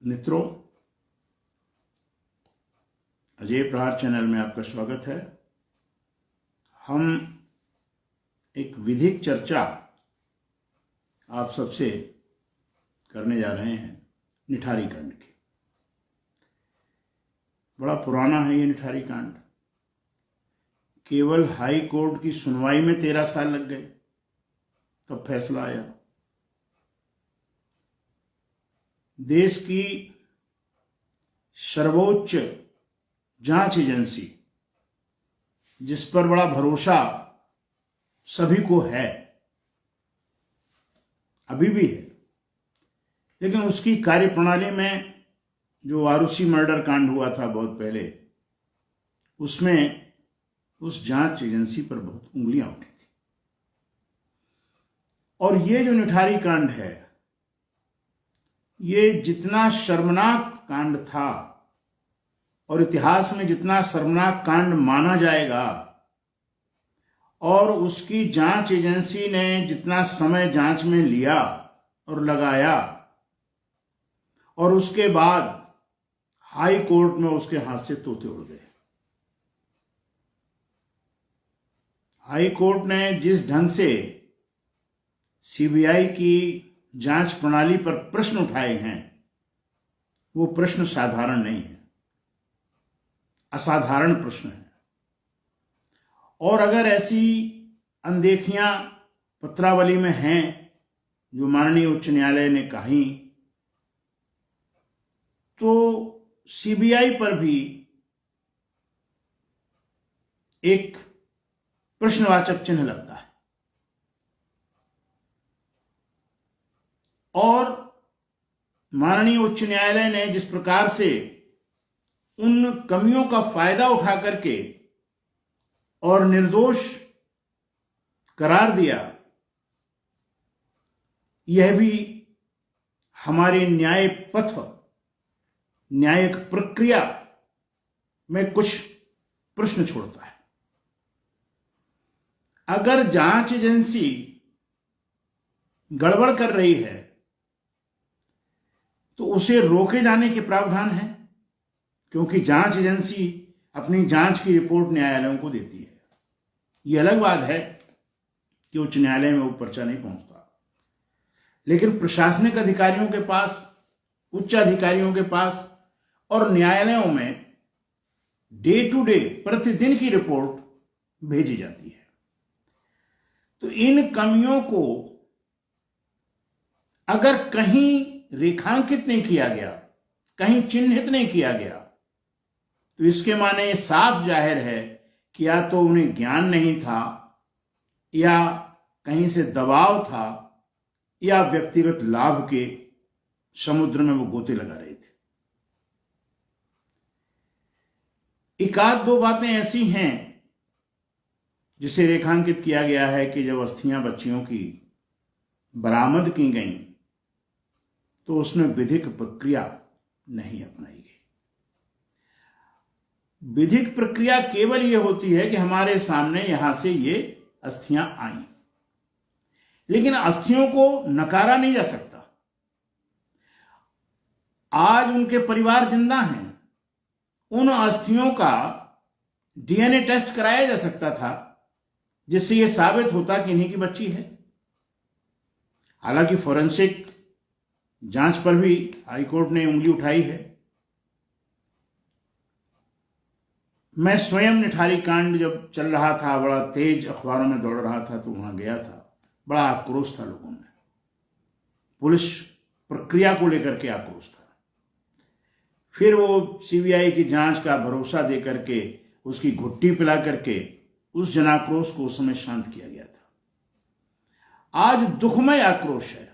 मित्रों, अजय प्रहार चैनल में आपका स्वागत है। हम एक विधिक चर्चा आप सबसे करने जा रहे हैं निठारी कांड की। बड़ा पुराना है ये निठारी कांड। केवल हाई कोर्ट की सुनवाई में 13 साल लग गए, तब फैसला आया। देश की सर्वोच्च जांच एजेंसी, जिस पर बड़ा भरोसा सभी को है, अभी भी है, लेकिन उसकी कार्यप्रणाली में जो वारुसी मर्डर कांड हुआ था बहुत पहले, उसमें उस जांच एजेंसी पर बहुत उंगलियां उठी थी। और ये जो निठारी कांड है, ये जितना शर्मनाक कांड था और इतिहास में जितना शर्मनाक कांड माना जाएगा, और उसकी जांच एजेंसी ने जितना समय जांच में लिया और लगाया, और उसके बाद हाई कोर्ट में उसके हाथ से तोते उड़ गए। हाई कोर्ट ने जिस ढंग से सीबीआई की जांच प्रणाली पर प्रश्न उठाए हैं, वो प्रश्न साधारण नहीं है, असाधारण प्रश्न है। और अगर ऐसी अनदेखियां पत्रावली में हैं जो माननीय उच्च न्यायालय ने कही, तो सीबीआई पर भी एक प्रश्नवाचक चिन्ह लगता है। और माननीय उच्च न्यायालय ने जिस प्रकार से उन कमियों का फायदा उठा करके और निर्दोष करार दिया, यह भी हमारे न्याय पथ, न्यायिक प्रक्रिया में कुछ प्रश्न छोड़ता है। अगर जांच एजेंसी गड़बड़ कर रही है तो उसे रोके जाने के प्रावधान है, क्योंकि जांच एजेंसी अपनी जांच की रिपोर्ट न्यायालयों को देती है। यह अलग बात है कि उच्च न्यायालय में वो पर्चा नहीं पहुंचता, लेकिन प्रशासनिक अधिकारियों के पास, उच्च अधिकारियों के पास और न्यायालयों में डे टू डे, प्रतिदिन की रिपोर्ट भेजी जाती है। तो इन कमियों को अगर कहीं रेखांकित नहीं किया गया, कहीं चिन्हित नहीं किया गया, तो इसके माने ये साफ जाहिर है कि या तो उन्हें ज्ञान नहीं था, या कहीं से दबाव था, या व्यक्तिगत लाभ के समुद्र में वो गोते लगा रहे थे। एक आध दो बातें ऐसी हैं जिसे रेखांकित किया गया है कि जब अस्थियां बच्चियों की बरामद की गईं, तो उसमें विधिक प्रक्रिया नहीं अपनाई गई। विधिक प्रक्रिया केवल यह होती है कि हमारे सामने यहां से ये अस्थियां आई, लेकिन अस्थियों को नकारा नहीं जा सकता। आज उनके परिवार जिंदा हैं, उन अस्थियों का डीएनए टेस्ट कराया जा सकता था, जिससे यह साबित होता कि इन्हीं की बच्ची है। हालांकि फोरेंसिक जांच पर भी हाईकोर्ट ने उंगली उठाई है। मैं स्वयं निठारी कांड जब चल रहा था, बड़ा तेज अखबारों में दौड़ रहा था, तो वहां गया था। बड़ा आक्रोश था लोगों में, पुलिस प्रक्रिया को लेकर के आक्रोश था। फिर वो सीबीआई की जांच का भरोसा दे करके, उसकी घुट्टी पिला करके उस जनाक्रोश को उस समय शांत किया गया था। आज दुखमय आक्रोश है।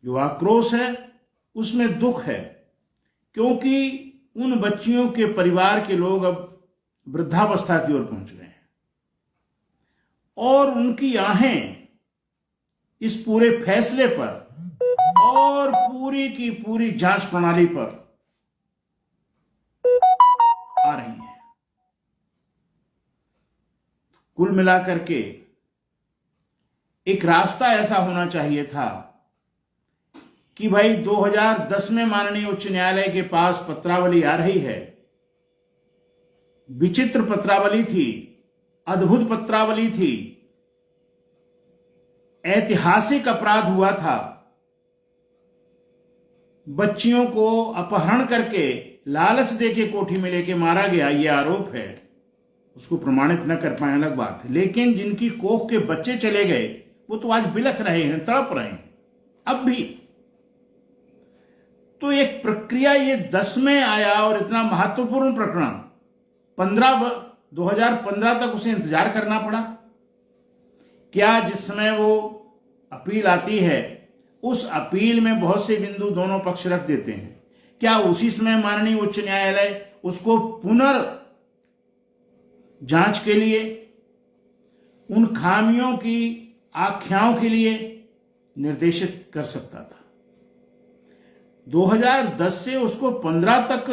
जो आक्रोश है उसमें दुख है, क्योंकि उन बच्चियों के परिवार के लोग अब वृद्धावस्था की ओर पहुंच गए हैं, और उनकी आहें इस पूरे फैसले पर और पूरी की पूरी जांच प्रणाली पर आ रही हैं। कुल मिलाकर के एक रास्ता ऐसा होना चाहिए था कि भाई 2010 में माननीय उच्च न्यायालय के पास पत्रावली आ रही है, विचित्र पत्रावली थी, अद्भुत पत्रावली थी, ऐतिहासिक अपराध हुआ था, बच्चियों को अपहरण करके लालच देके कोठी में लेके मारा गया, यह आरोप है। उसको प्रमाणित न कर पाए अलग बात है, लेकिन जिनकी कोख के बच्चे चले गए वो तो आज बिलख रहे हैं, तड़प रहे हैं अब भी। तो एक प्रक्रिया ये 10 में आया और इतना महत्वपूर्ण प्रकरण 2015 तक उसे इंतजार करना पड़ा। क्या जिस समय वो अपील आती है उस अपील में बहुत से बिंदु दोनों पक्ष रख देते हैं, क्या उसी समय माननीय उच्च न्यायालय उसको जांच के लिए, उन खामियों की आख्याओं के लिए निर्देशित कर सकता था? 2010 से उसको 15 तक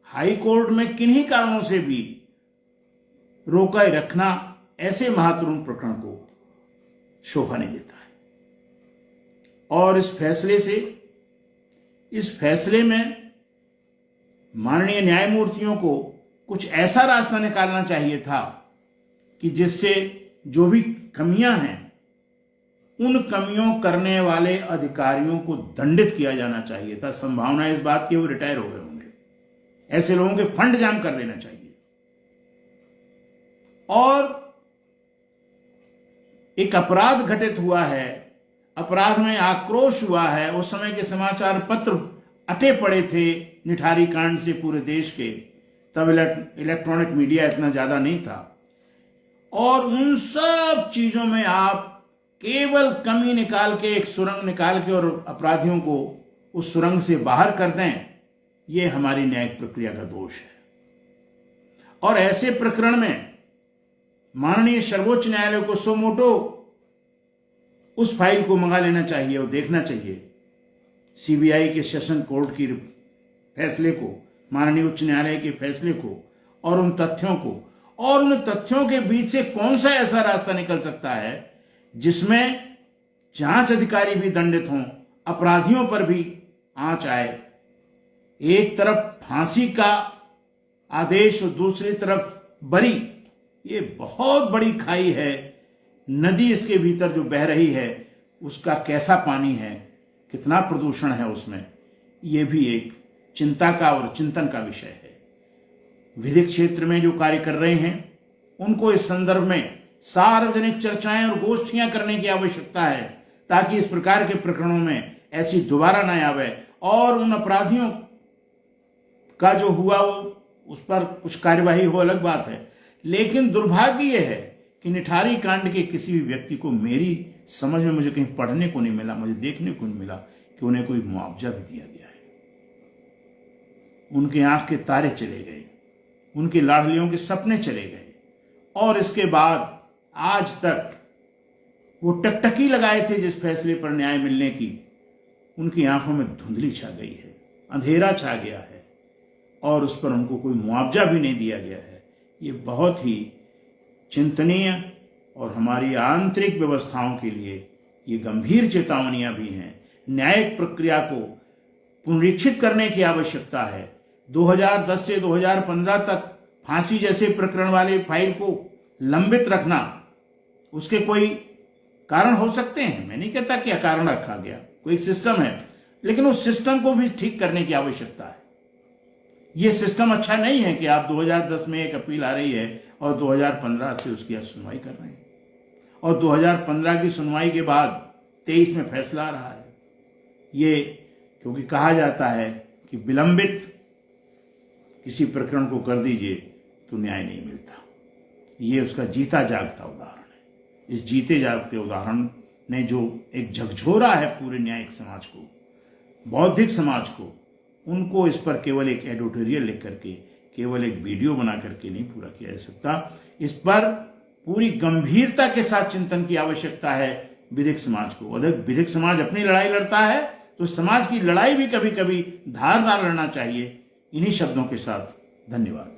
हाई कोर्ट में किन्हीं कारणों से भी रोका रखना ऐसे महत्वपूर्ण प्रकरण को शोभा नहीं देता है। और इस फैसले में माननीय न्यायमूर्तियों को कुछ ऐसा रास्ता निकालना चाहिए था कि जिससे जो भी कमियां हैं उन कमियों करने वाले अधिकारियों को दंडित किया जाना चाहिए था। संभावना इस बात की वो रिटायर हो गए होंगे, ऐसे लोगों के फंड जाम कर देना चाहिए। और एक अपराध घटित हुआ है, अपराध में आक्रोश हुआ है, उस समय के समाचार पत्र अटे पड़े थे निठारी कांड से पूरे देश के, तब इलेक्ट्रॉनिक मीडिया इतना ज्यादा नहीं था, और उन सब चीजों में आप केवल कमी निकाल के, एक सुरंग निकाल के और अपराधियों को उस सुरंग से बाहर कर दें, यह हमारी न्यायिक प्रक्रिया का दोष है। और ऐसे प्रकरण में माननीय सर्वोच्च न्यायालय को सो मोटो उस फाइल को मंगा लेना चाहिए और देखना चाहिए सीबीआई के सेशन कोर्ट की फैसले को, माननीय उच्च न्यायालय के फैसले को, और उन तथ्यों के बीच से कौन सा ऐसा रास्ता निकल सकता है जिसमें जांच अधिकारी भी दंडित हों, अपराधियों पर भी आंच आए। एक तरफ फांसी का आदेश और दूसरी तरफ बरी, ये बहुत बड़ी खाई है। नदी इसके भीतर जो बह रही है उसका कैसा पानी है, कितना प्रदूषण है उसमें, ये भी एक चिंता का और चिंतन का विषय है। विधिक क्षेत्र में जो कार्य कर रहे हैं उनको इस संदर्भ में सार्वजनिक चर्चाएं और गोष्ठियां करने की आवश्यकता है, ताकि इस प्रकार के प्रकरणों में ऐसी दोबारा न आवे, और उन अपराधियों का जो हुआ वो उस पर कुछ कार्यवाही हो, अलग बात है। लेकिन दुर्भाग्य यह है कि निठारी कांड के किसी भी व्यक्ति को मेरी समझ में, मुझे कहीं पढ़ने को नहीं मिला, मुझे देखने को नहीं मिला कि उन्हें कोई मुआवजा भी दिया गया है। उनके आंख के तारे चले गए, उनके लाडलियों के सपने चले गए, और इसके बाद आज तक वो टकटकी लगाए थे जिस फैसले पर न्याय मिलने की, उनकी आंखों में धुंधली छा गई है, अंधेरा छा गया है, और उस पर उनको कोई मुआवजा भी नहीं दिया गया है। ये बहुत ही चिंतनीय और हमारी आंतरिक व्यवस्थाओं के लिए ये गंभीर चेतावनियां भी हैं। न्यायिक प्रक्रिया को पुनरीक्षित करने की आवश्यकता है। 2010 से 2015 तक फांसी जैसे प्रकरण वाले फाइल को लंबित रखना, उसके कोई कारण हो सकते हैं, मैं नहीं कहता कि अकारण रखा गया, कोई सिस्टम है, लेकिन उस सिस्टम को भी ठीक करने की आवश्यकता है। यह सिस्टम अच्छा नहीं है कि आप 2010 में एक अपील आ रही है और 2015 से उसकी सुनवाई कर रहे हैं, और 2015 की सुनवाई के बाद 23 में फैसला आ रहा है। ये क्योंकि कहा जाता है कि विलंबित किसी प्रकरण को कर दीजिए तो न्याय नहीं मिलता। ये उसका जीता जागता उदाहरण है। इस जीते जागते उदाहरण ने जो एक झकझोरा है पूरे न्यायिक समाज को, बौद्धिक समाज को, उनको इस पर केवल एक एडिटोरियल लिख करके, केवल एक वीडियो बना करके नहीं पूरा किया जा सकता। इस पर पूरी गंभीरता के साथ चिंतन की आवश्यकता है विधिक समाज को। अगर विधिक समाज अपनी लड़ाई लड़ता है तो समाज की लड़ाई भी कभी कभी धारदार लड़ना चाहिए। इन्हीं शब्दों के साथ धन्यवाद।